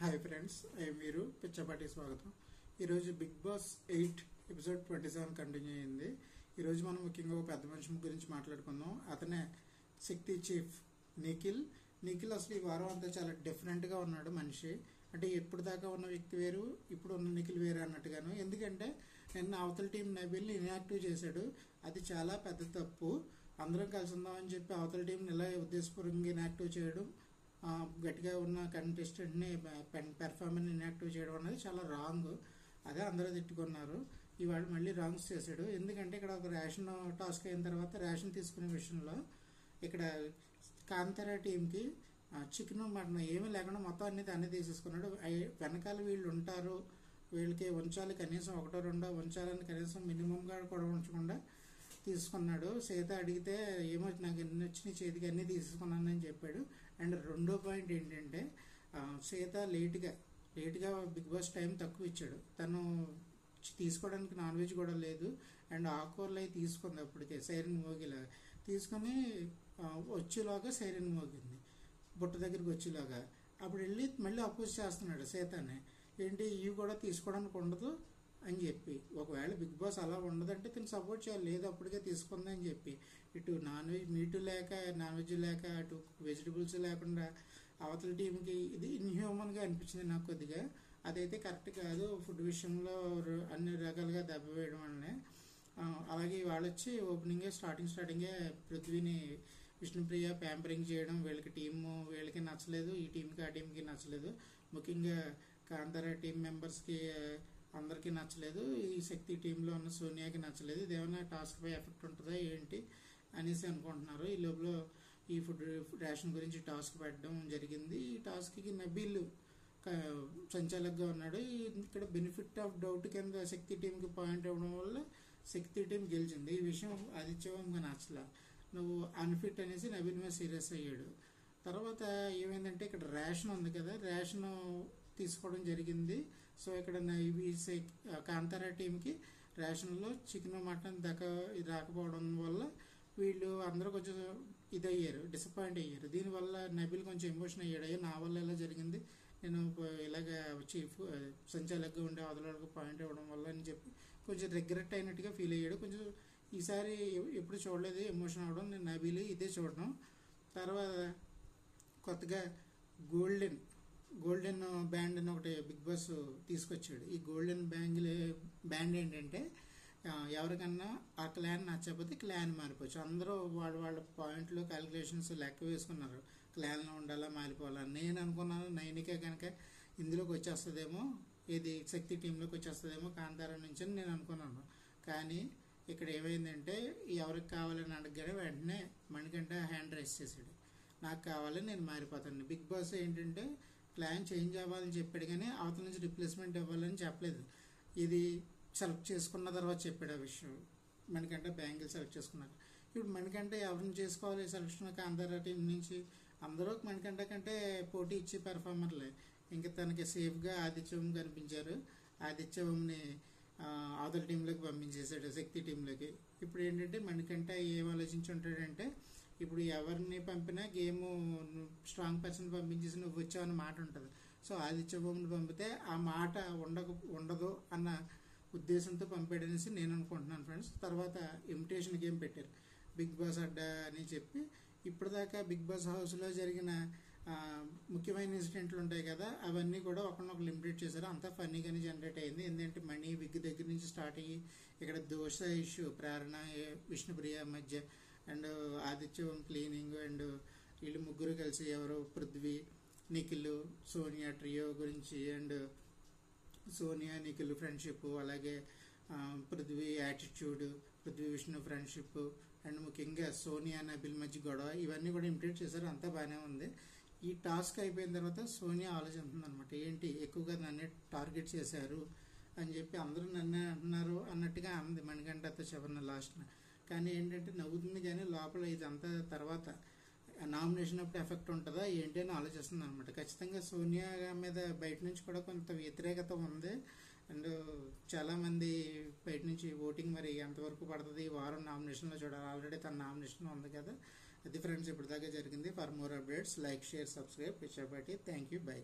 Hi friends, మీరు పిచ్చపాటి స్వాగతం. ఈరోజు బిగ్ బాస్ 8 ఎపిసోడ్ 27 కంటిన్యూ అయింది. ఈరోజు మనం ముఖ్యంగా ఒక పెద్ద మనిషి గురించి మాట్లాడుకుందాం. అతనే శక్తి చీఫ్ నిఖిల్ అసలు ఈ వారం అంతా చాలా డిఫరెంట్గా ఉన్నాడు మనిషి. అంటే ఎప్పుడు దాకా ఉన్న వ్యక్తి వేరు, ఇప్పుడు ఉన్న నిఖిల్ వేరు అన్నట్టుగాను. ఎందుకంటే నిన్న అవతల టీం నబీల్ని ఇన్యాక్టివ్ చేశాడు. అది చాలా పెద్ద తప్పు. అందరం కలిసి ఉందామని చెప్పి అవతల టీంని ఇలా ఉద్దేశపూర్వకంగా ఇన్యాక్టివ్ చేయడం, గట్టిగా ఉన్న కంటెస్టెంట్ని పెర్ఫార్మెన్స్ ఇన్యాక్టివ్ చేయడం అనేది చాలా రాంగ్. అదే అందరూ తిట్టుకున్నారు. ఇవాళ మళ్ళీ రాంగ్స్ చేశాడు. ఎందుకంటే ఇక్కడ ఒక రేషన్ టాస్క్ అయిన తర్వాత రేషన్ తీసుకునే విషయంలో ఇక్కడ కాంతారా టీంకి చికెన్ మటన్ ఏమీ లేకుండా మొత్తం అన్ని తీసేసుకున్నాడు. వెనకాల వీళ్ళు ఉంటారు, వీళ్ళకి ఉంచాలి, కనీసం ఒకటో రెండో ఉంచాలని కనీసం మినిమంగా కూడా ఉంచకుండా తీసుకున్నాడు. సీత అడిగితే ఏమో నాకు ఎన్ని వచ్చినాయి చేతికి అన్నీ తీసుకున్నానని చెప్పాడు. అండ్ రెండో పాయింట్ ఏంటంటే సీత లేట్గా బిగ్ బాస్ టైం తక్కువ ఇచ్చాడు. తను తీసుకోవడానికి నాన్ వెజ్ కూడా లేదు. అండ్ ఆకుకూరలు అవి తీసుకుంది. అప్పటికే సైరన్ మోగిలా తీసుకొని వచ్చేలాగా సైరన్ మోగింది, బుట్ట దగ్గరికి వచ్చేలాగా. అప్పుడు వెళ్ళి మళ్ళీ అపోజ్ చేస్తున్నాడు సీతని, ఏంటి ఇవి కూడా తీసుకోవడానికి ఉండదు అని చెప్పి. ఒకవేళ బిగ్ బాస్ అలా ఉండదంటే తిని సపోర్ట్ చేయాలి, లేదు అప్పటికే తీసుకుంది అని చెప్పి. ఇటు నాన్ వెజ్ మీటు లేక, నాన్ వెజ్ లేక, అటు వెజిటబుల్స్ లేకుండా అవతల టీంకి ఇది ఇన్హ్యూమన్గా అనిపించింది నాకు కొద్దిగా. అదైతే కరెక్ట్ కాదు. ఫుడ్ విషయంలో అన్ని రకాలుగా దెబ్బ వేయడం వల్లనే. అలాగే వాళ్ళు వచ్చి ఓపెనింగే స్టార్టింగే పృథ్వీని విష్ణుప్రియ ప్యాంపరింగ్ చేయడం, వీళ్ళకి టీము వీళ్ళకి నచ్చలేదు, ఈ టీంకి ఆ టీంకి నచ్చలేదు. ముఖ్యంగా కాంతారా టీం మెంబర్స్కి అందరికీ నచ్చలేదు. ఈ శక్తి టీంలో ఉన్న సోనియాకి నచ్చలేదు. ఇదేమన్నా టాస్క్ పై ఎఫెక్ట్ ఉంటుందా ఏంటి అనేసి అనుకుంటున్నారు. ఈ లోపల ఈ ఫుడ్ రేషన్ గురించి టాస్క్ పెట్టడం జరిగింది. ఈ టాస్క్కి నబీల్ సంచాలకుగా ఉన్నాడు. ఇక్కడ బెనిఫిట్ ఆఫ్ డౌట్ కింద శక్తి టీంకి పాయింట్ ఇవ్వడం వల్ల శక్తి టీం గెలిచింది. ఈ విషయం ఆదిత్యవంగా నచ్చలా. నువ్వు అన్ఫిట్ అనేసి నబీల్ మీద సీరియస్ అయ్యాడు. తర్వాత ఏమైందంటే ఇక్కడ రేషన్ ఉంది కదా, రేషన్ తీసుకోవడం జరిగింది. సో ఇక్కడ కాంతారా టీంకి రేషన్లో చికెన్ మటన్ రాకపోవడం వల్ల వీళ్ళు అందరూ కొంచెం ఇదయ్యారు, డిసప్పాయింట్ అయ్యారు. దీనివల్ల నబీల్ కొంచెం ఎమోషన్ అయ్యాడు. నా వల్ల ఇలా జరిగింది, నేను ఇలాగ చీఫ్ సంచాలకుగా ఉండే అవతలకు పాయింట్ ఇవ్వడం వల్ల అని చెప్పి కొంచెం రిగ్రెట్ అయినట్టుగా ఫీల్ అయ్యాడు. కొంచెం ఈసారి ఎప్పుడు చూడలేదు ఎమోషన్ అవ్వడం. నేను నబీల్ ఇదే చూడడం. తర్వాత కొత్తగా గోల్డెన్ బ్యాండ్ అని ఒకటి బిగ్ బాస్ తీసుకొచ్చాడు. ఈ గోల్డెన్ బ్యాండ్ ఏంటంటే ఎవరికన్నా ఆ క్లాన్ నచ్చకపోతే క్లాన్ మారిపోవచ్చు. అందరూ వాళ్ళ పాయింట్లు క్యాలిక్యులేషన్స్ లెక్క వేసుకున్నారు, క్లాన్లో ఉండాలా మారిపోవాలని. నేను అనుకున్నాను నైనికే కనుక ఇందులోకి వచ్చేస్తుందేమో, ఇది శక్తి టీంలోకి వచ్చేస్తుందేమో కాంతారా నుంచి అని నేను అనుకున్నాను. కానీ ఇక్కడ ఏమైందంటే ఎవరికి కావాలని అడగగానే వెంటనే మణికంఠ హ్యాండ్ రైస్ చేశాడు, నాకు కావాలి నేను మారిపోతాను. బిగ్ బాస్ ఏంటంటే ప్లాన్ చేంజ్ అవ్వాలని చెప్పాడు కానీ అవతల నుంచి రిప్లేస్మెంట్ ఇవ్వాలని చెప్పలేదు. ఇది సెలెక్ట్ చేసుకున్న తర్వాత చెప్పాడు ఆ విషయం. మణికంఠ బ్యాంగిల్ సెలెక్ట్ చేసుకున్నారు. ఇప్పుడు మణికంఠ ఎవరిని చేసుకోవాలి సెలక్షన్ కాంతారా టీం నుంచి? అందరూ మణికంఠ కంటే పోటీ ఇచ్చే పెర్ఫార్మర్లే. ఇంకా తనకి సేఫ్గా ఆదిత్యవం కనిపించారు. ఆదిత్యవంని అవతల టీంలోకి పంపించేశాడు, శక్తి టీంలోకి. ఇప్పుడు ఏంటంటే మణికంఠ ఏం ఆలోచించి ఉంటాడంటే, ఇప్పుడు ఎవరిని పంపినా గేమ్ స్ట్రాంగ్ పర్సన్ పంపించేసి నువ్వు వచ్చావన్న మాట ఉంటుంది. సో ఆదిత్యవంని పంపితే ఆ మాట ఉండదు అన్న ఉద్దేశంతో పంపాడనేసి నేను అనుకుంటున్నాను ఫ్రెండ్స్. తర్వాత ఇమిటేషన్ గేమ్ పెట్టారు, బిగ్ బాస్ అడ్డా అని చెప్పి. ఇప్పటిదాకా బిగ్ బాస్ హౌస్లో జరిగిన ముఖ్యమైన ఇన్సిడెంట్లు ఉంటాయి కదా, అవన్నీ కూడా ఒకరినొకరు లిమిటెడ్ చేశారు. అంతా ఫన్నీగానే జనరేట్ అయింది. ఎందుకంటే మనీ బిగ్ దగ్గర నుంచి స్టార్ట్ అయ్యి ఇక్కడ దోశ ఇష్యూ, ప్రేరణ విష్ణుప్రియ మధ్య, అండ్ ఆదిత్యం క్లీనింగ్, అండ్ వీళ్ళు ముగ్గురు కలిసి ఎవరు పృథ్వీ నిఖిల్ సోనియా ట్రియో గురించి, అండ్ సోనియా నిఖిల్ ఫ్రెండ్షిప్, అలాగే Prithvi attitude, Prithvi Vishnu friendship, and ముఖ్యంగా సోనియా నబీల్ మధ్య గొడవ, ఇవన్నీ కూడా ఇంప్లీట్ చేశారు. అంతా బాగానే ఉంది. ఈ టాస్క్ అయిపోయిన తర్వాత సోనియా ఆలోచిస్తుంది అనమాట, ఏంటి ఎక్కువగా నన్నే టార్గెట్ చేశారు అని చెప్పి అందరూ నన్నే అంటున్నారు అన్నట్టుగా అంది మణికంఠతో చెప్పిన లాస్ట్న. కానీ ఏంటంటే నవ్వుతుంది కానీ లోపల ఇదంతా తర్వాత నామినేషన్ అప్పుడు ఎఫెక్ట్ ఉంటుందా ఏంటి అని ఆలోచిస్తుంది అనమాట. ఖచ్చితంగా సోనియా మీద బయట నుంచి కూడా కొంత వ్యతిరేకత ఉంది. అండ్ చాలామంది బయట నుంచి ఓటింగ్ మరి ఎంతవరకు పడుతుంది ఈ వారం నామినేషన్లో చూడాలి. ఆల్రెడీ తన నామినేషన్ ఉంది కదా. అది ఫ్రెండ్స్ ఇప్పటిదాకా జరిగింది. For more updates like, share, subscribe పిచ్చపాటి. Thank you, by.